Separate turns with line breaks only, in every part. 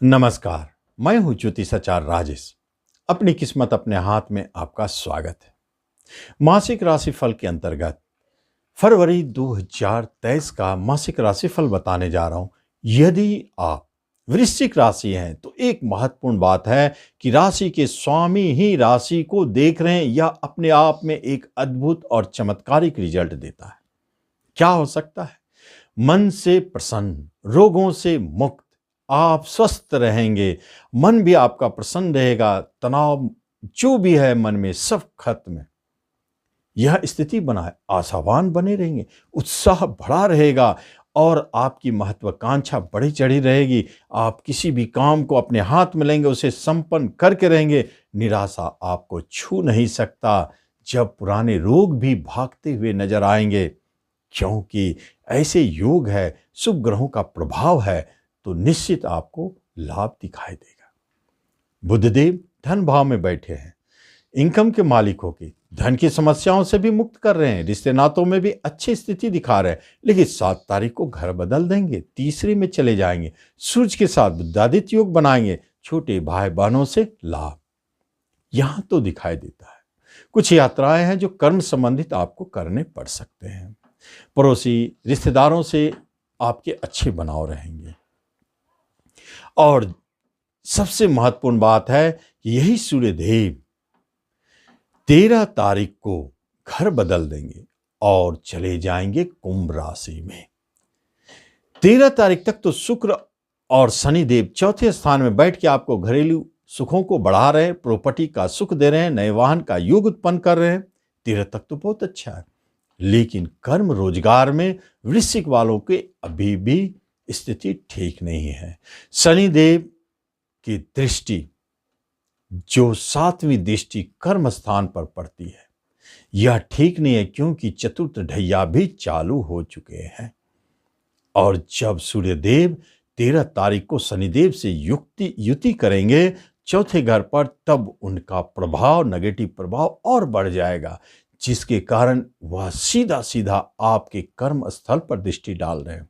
नमस्कार। मैं हूं ज्योतिषाचार्य राजेश। अपनी किस्मत अपने हाथ में आपका स्वागत है। मासिक राशिफल के अंतर्गत फरवरी 2023 का मासिक राशिफल बताने जा रहा हूं। यदि आप वृश्चिक राशि हैं तो एक महत्वपूर्ण बात है कि राशि के स्वामी ही राशि को देख रहे हैं, यह अपने आप में एक अद्भुत और चमत्कारिक रिजल्ट देता है। क्या हो सकता है? मन से प्रसन्न, रोगों से मुक्त, आप स्वस्थ रहेंगे, मन भी आपका प्रसन्न रहेगा, तनाव जो भी है मन में सब खत्म है। यह स्थिति बनाए, आशावान बने रहेंगे, उत्साह बढ़ा रहेगा और आपकी महत्वाकांक्षा बढ़ी चढ़ी रहेगी। आप किसी भी काम को अपने हाथ में लेंगे, उसे संपन्न करके रहेंगे। निराशा आपको छू नहीं सकता। जब पुराने रोग भी भागते हुए नजर आएंगे, क्योंकि ऐसे योग है, शुभ ग्रहों का प्रभाव है, तो निश्चित आपको लाभ दिखाई देगा। बुधदेव धन भाव में बैठे हैं, इनकम के मालिक होके धन की समस्याओं से भी मुक्त कर रहे हैं। रिश्ते नातों में भी अच्छी स्थिति दिखा रहे हैं, लेकिन 7 तारीख को घर बदल देंगे, तीसरे में चले जाएंगे। सूर्य के साथ बुधादित्य योग बनाएंगे। छोटे भाई बहनों से लाभ यहां तो दिखाई देता है। कुछ यात्राएं हैं जो कर्म संबंधित आपको करने पड़ सकते हैं। पड़ोसी रिश्तेदारों से आपके अच्छे बनाव रहेंगे। और सबसे महत्वपूर्ण बात है कि यही सूर्यदेव 13 तारीख को घर बदल देंगे और चले जाएंगे कुंभ राशि में। 13 तारीख तक तो शुक्र और शनिदेव चौथे स्थान में बैठ के आपको घरेलू सुखों को बढ़ा रहे हैं, प्रॉपर्टी का सुख दे रहे हैं, नए वाहन का योग उत्पन्न कर रहे हैं। 13 तक तो बहुत अच्छा है, लेकिन कर्म रोजगार में वृश्चिक वालों के अभी भी स्थिति ठीक नहीं है। शनिदेव की दृष्टि, जो 7वीं दृष्टि कर्म स्थान पर पड़ती है, यह ठीक नहीं है, क्योंकि चतुर्थ ढैया भी चालू हो चुके हैं। और जब सूर्यदेव 13 तारीख को शनिदेव से युति करेंगे चौथे घर पर, तब उनका प्रभाव, नेगेटिव प्रभाव और बढ़ जाएगा, जिसके कारण वह सीधा सीधा आपके कर्म स्थल पर दृष्टि डाल रहे हैं।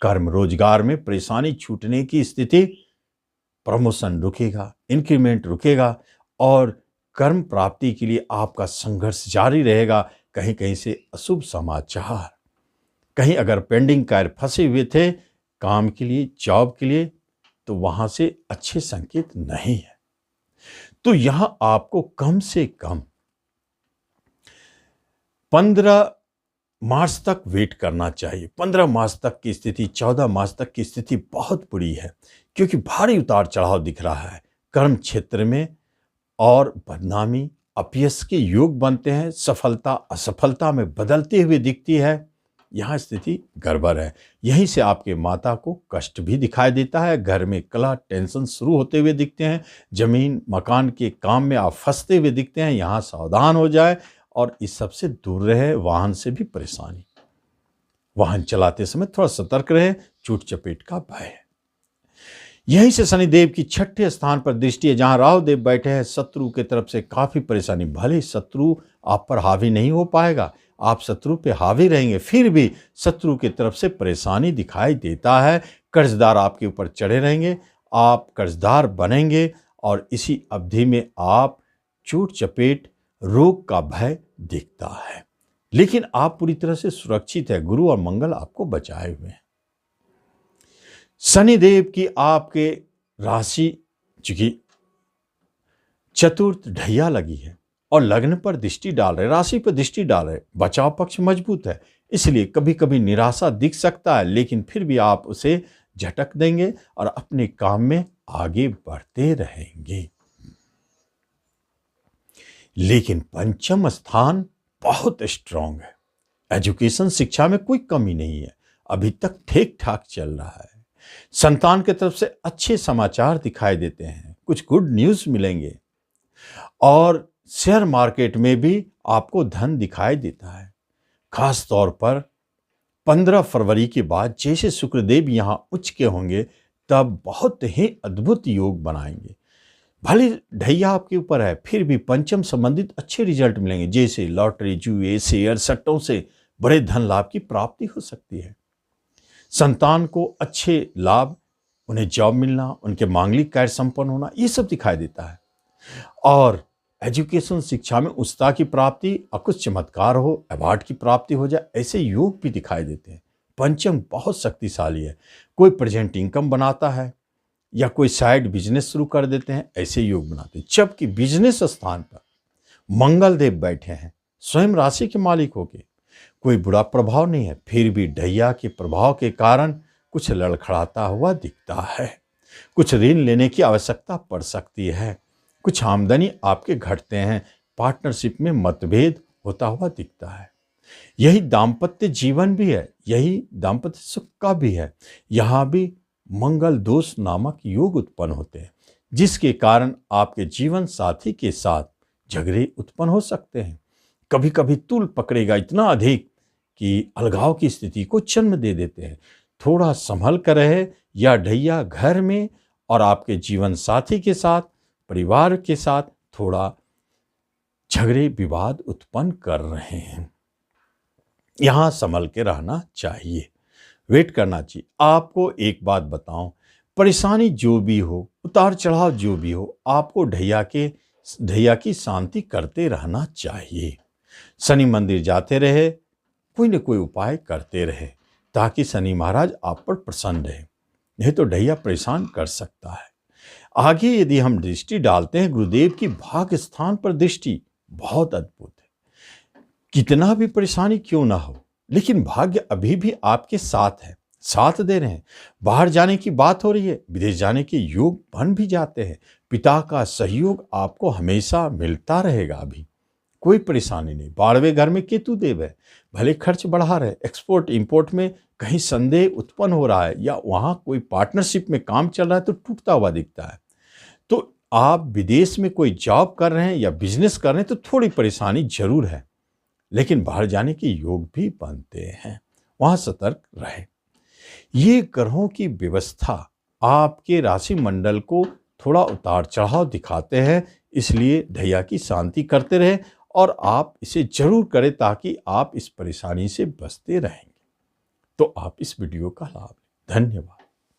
कर्म रोजगार में परेशानी छूटने की स्थिति, प्रमोशन रुकेगा, इंक्रीमेंट रुकेगा और कर्म प्राप्ति के लिए आपका संघर्ष जारी रहेगा। कहीं कहीं से अशुभ समाचार, कहीं अगर पेंडिंग कार्य फंसे हुए थे काम के लिए, जॉब के लिए, तो वहां से अच्छे संकेत नहीं है। तो यहां आपको कम से कम 15 मार्च तक वेट करना चाहिए। 15 मार्च तक की स्थिति, 14 मार्च तक की स्थिति बहुत बुरी है, क्योंकि भारी उतार चढ़ाव दिख रहा है कर्म क्षेत्र में और बदनामी, अपयश के योग बनते हैं। सफलता असफलता में बदलती हुई दिखती है। यहाँ स्थिति गड़बड़ है। यहीं से आपके माता को कष्ट भी दिखाई देता है। घर में कलह, टेंशन शुरू होते हुए दिखते हैं। जमीन मकान के काम में आप फंसते हुए दिखते हैं। यहाँ सावधान हो जाए और इस सब से दूर रहे। वाहन से भी परेशानी, वाहन चलाते समय थोड़ा सतर्क रहे, चोट चपेट का भय है। यहीं से शनिदेव की 6ठे स्थान पर दृष्टि है, जहां राहु देव बैठे हैं। शत्रु की तरफ से काफी परेशानी, भले शत्रु आप पर हावी नहीं हो पाएगा, आप शत्रु पे हावी रहेंगे, फिर भी शत्रु की तरफ से परेशानी दिखाई देता है। कर्जदार आपके ऊपर चढ़े रहेंगे, आप कर्जदार बनेंगे और इसी अवधि में आप चोट चपेट, रोग का भय दिखता है। लेकिन आप पूरी तरह से सुरक्षित है। गुरु और मंगल आपको बचाए हुए हैं। शनिदेव की आपके राशि चूंकि चतुर्थ ढैया लगी है और लग्न पर दृष्टि डाल रहे, राशि पर दृष्टि डाल रहे, बचाव पक्ष मजबूत है। इसलिए कभी कभी निराशा दिख सकता है, लेकिन फिर भी आप उसे झटक देंगे और अपने काम में आगे बढ़ते रहेंगे। लेकिन पंचम स्थान बहुत स्ट्रांग है। एजुकेशन, शिक्षा में कोई कमी नहीं है, अभी तक ठीक ठाक चल रहा है। संतान की तरफ से अच्छे समाचार दिखाई देते हैं, कुछ गुड न्यूज मिलेंगे और शेयर मार्केट में भी आपको धन दिखाई देता है। खास तौर पर 15 फरवरी के बाद जैसे शुक्रदेव यहां उच्च के होंगे, तब बहुत ही अद्भुत योग बनाएंगे। भले ढैया आपके ऊपर है, फिर भी पंचम संबंधित अच्छे रिजल्ट मिलेंगे, जैसे लॉटरी, जुए, शेयर, सट्टों से बड़े धन लाभ की प्राप्ति हो सकती है। संतान को अच्छे लाभ उन्हें जॉब मिलना, उनके मांगलिक कार्य संपन्न होना, ये सब दिखाई देता है। और एजुकेशन, शिक्षा में उच्चता की प्राप्ति और कुछ चमत्कार हो, अवार्ड की प्राप्ति हो जाए, ऐसे योग भी दिखाई देते हैं। पंचम बहुत शक्तिशाली है। कोई प्रेजेंट इनकम बनाता है या कोई साइड बिजनेस शुरू कर देते हैं, ऐसे योग बनाते हैं। जबकि बिजनेस स्थान पर मंगल देव बैठे हैं, स्वयं राशि के मालिक होके, कोई बुरा प्रभाव नहीं है, फिर भी ढैया के प्रभाव के कारण कुछ लड़खड़ाता हुआ दिखता है। कुछ ऋण लेने की आवश्यकता पड़ सकती है, कुछ आमदनी आपके घटते हैं, पार्टनरशिप में मतभेद होता हुआ दिखता है। यही दाम्पत्य जीवन भी है, यही दाम्पत्य सुख का भी है। यहाँ भी मंगल दोष नामक योग उत्पन्न होते हैं, जिसके कारण आपके जीवन साथी के साथ झगड़े उत्पन्न हो सकते हैं। कभी कभी तूल पकड़ेगा इतना अधिक कि अलगाव की स्थिति को जन्म दे देते हैं। थोड़ा संभल कर रहे, या ढैया घर में और आपके जीवन साथी के साथ, परिवार के साथ थोड़ा झगड़े विवाद उत्पन्न कर रहे हैं। यहां संभल के रहना चाहिए, वेट करना चाहिए। आपको एक बात बताऊं, परेशानी जो भी हो, उतार चढ़ाव जो भी हो, आपको ढैया की शांति करते रहना चाहिए। शनि मंदिर जाते रहे, कोई न कोई उपाय करते रहे, ताकि शनि महाराज आप पर प्रसन्न रहे। नहीं तो ढैया परेशान कर सकता है। आगे यदि हम दृष्टि डालते हैं, गुरुदेव की भाग्य स्थान पर दृष्टि बहुत अद्भुत है। कितना भी परेशानी क्यों ना हो, लेकिन भाग्य अभी भी आपके साथ है, साथ दे रहे हैं। बाहर जाने की बात हो रही है, विदेश जाने के योग बन भी जाते हैं। पिता का सहयोग आपको हमेशा मिलता रहेगा। अभी कोई परेशानी नहीं। 12वें घर में केतु देव है, भले खर्च बढ़ा रहे, एक्सपोर्ट इंपोर्ट में कहीं संदेह उत्पन्न हो रहा है, या वहां कोई पार्टनरशिप में काम चल रहा है तो टूटता हुआ दिखता है। तो आप विदेश में कोई जॉब कर रहे हैं या बिजनेस कर रहे हैं तो थोड़ी परेशानी जरूर है, लेकिन बाहर जाने के योग भी बनते हैं, वहां सतर्क रहे। ये ग्रहों की व्यवस्था आपके राशि मंडल को थोड़ा उतार चढ़ाव दिखाते हैं, इसलिए ढैया की शांति करते रहे और आप इसे जरूर करें, ताकि आप इस परेशानी से बचते रहेंगे। तो आप इस वीडियो का लाभ लें। धन्यवाद।